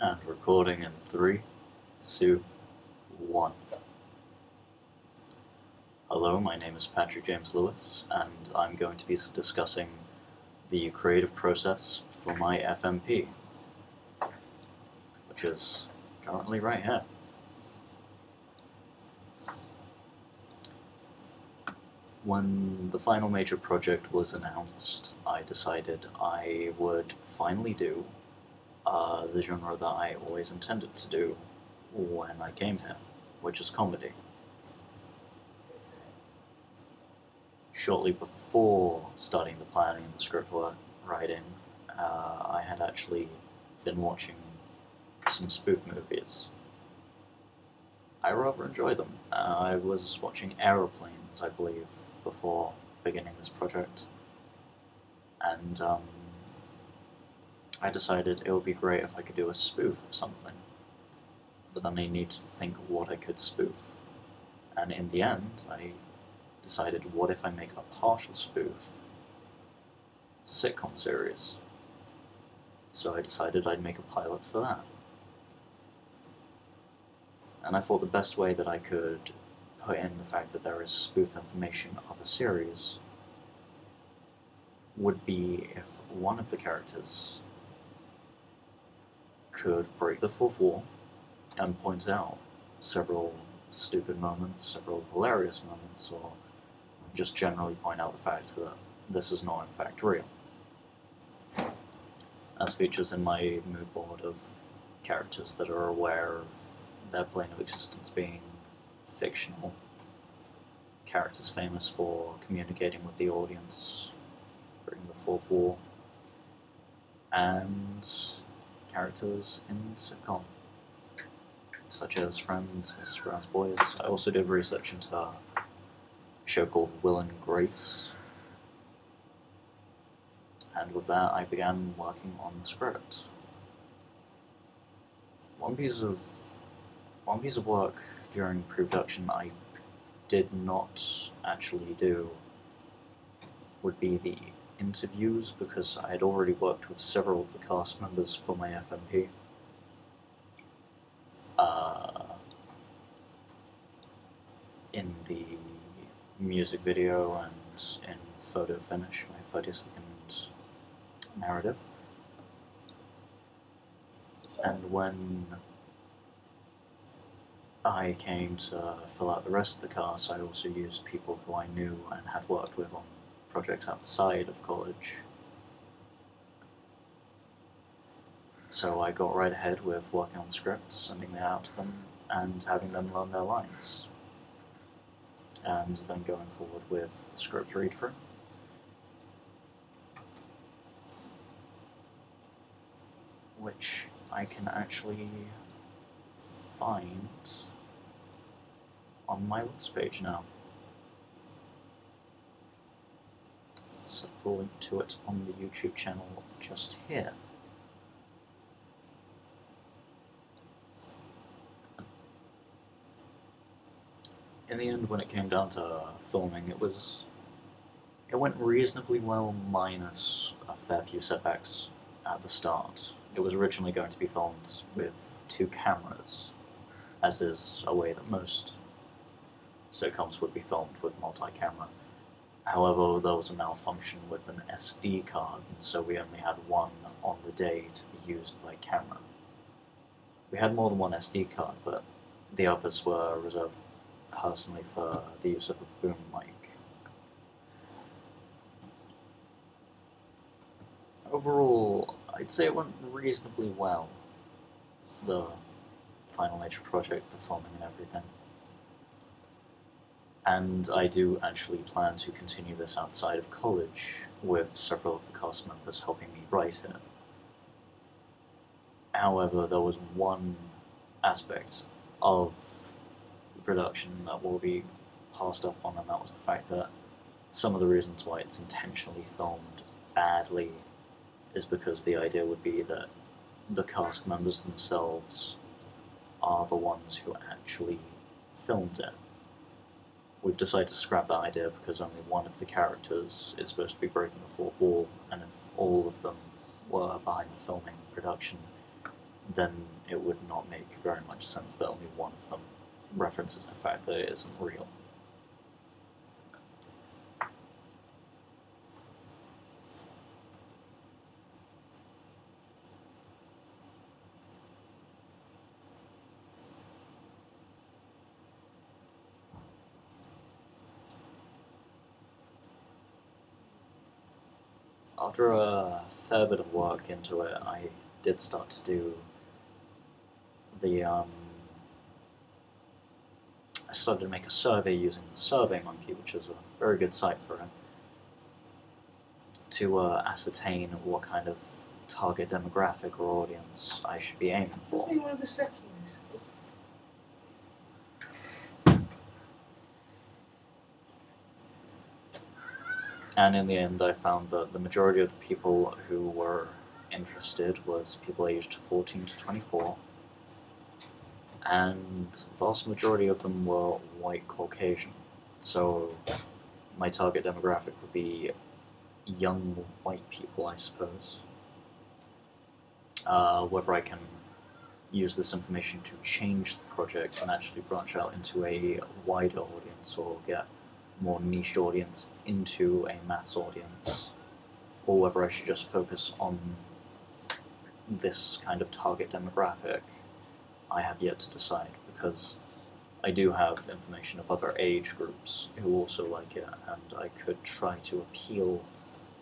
And recording in 3, 2, 1. Hello, my name is Patrick James Lewis, and I'm going to be discussing the creative process for my FMP, which is currently right here. When the final major project was announced, I decided I would finally do the genre that I always intended to do when I came here, which is comedy. Shortly before starting the planning and the script writing, I had actually been watching some spoof movies. I rather enjoy them. I was watching Aeroplanes, I believe, before beginning this project, and I decided it would be great if I could do a spoof of something, but then I needed to think of what I could spoof, and in the end I decided, what if I make a partial spoof sitcom series? So I decided I'd make a pilot for that. And I thought the best way that I could put in the fact that there is spoof information of a series would be if one of the characters could break the fourth wall and point out several stupid moments, several hilarious moments, or just generally point out the fact that this is not in fact real. As features in my mood board of characters that are aware of their plane of existence being fictional, characters famous for communicating with the audience, breaking the fourth wall, and characters in sitcom, such as Friends, Mrs. Brown's Boys. I also did research into a show called Will and Grace, and with that I began working on the script. One piece of work during pre-production I did not actually do would be the interviews, because I had already worked with several of the cast members for my FMP. In the music video and in photo finish, my 30-second narrative. And when I came to fill out the rest of the cast, I also used people who I knew and had worked with on projects outside of college. So I got right ahead with working on scripts, sending them out to them, and having them learn their lines. And then going forward with the script read-through. Which I can actually find on my links page now. So we'll link to it on the YouTube channel just here. In the end, when it came down to filming, it went reasonably well, minus a fair few setbacks at the start. It was originally going to be filmed with 2 cameras, as is a way that most sitcoms would be filmed, with multi-camera. However, there was a malfunction with an SD card, and so we only had one on the day to be used by camera. We had more than one SD card, but the others were reserved personally for the use of a boom mic. Overall, I'd say it went reasonably well, the final major project, the filming and everything. And I do actually plan to continue this outside of college, with several of the cast members helping me write it. However, there was one aspect of the production that will be passed up on, and that was the fact that some of the reasons why it's intentionally filmed badly is because the idea would be that the cast members themselves are the ones who actually filmed it. We've decided to scrap that idea because only one of the characters is supposed to be breaking the fourth wall, and if all of them were behind the filming production, then it would not make very much sense that only one of them references the fact that it isn't real. After a fair bit of work into it, I did start to do the I started to make a survey using the SurveyMonkey, which is a very good site for it, to ascertain what kind of target demographic or audience I should be aiming for. Must be one of the seconds. And in the end, I found that the majority of the people who were interested was people aged 14 to 24, and the vast majority of them were white Caucasian. So my target demographic would be young white people, I suppose. Whether I can use this information to change the project and actually branch out into a wider audience or get more niche audience into a mass audience, or whether I should just focus on this kind of target demographic, I have yet to decide, because I do have information of other age groups who also like it, and I could try to appeal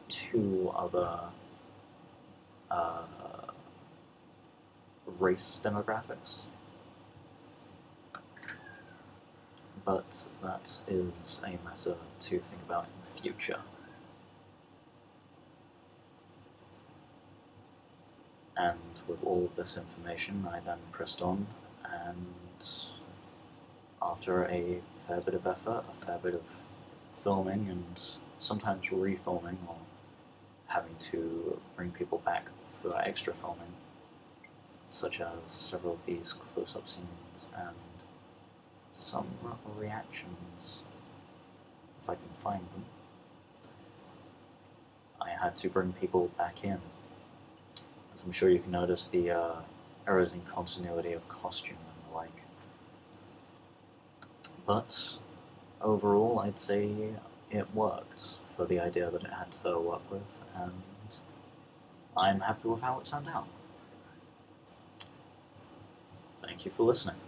to other race demographics. But that is a matter to think about in the future. And with all of this information, I then pressed on, and after a fair bit of effort, a fair bit of filming, and sometimes refilming, or having to bring people back for extra filming, such as several of these close-up scenes and some reactions, if I can find them, I had to bring people back in. As I'm sure you can notice, the errors in continuity of costume and the like. But overall, I'd say it worked for the idea that it had to work with, and I'm happy with how it turned out. Thank you for listening.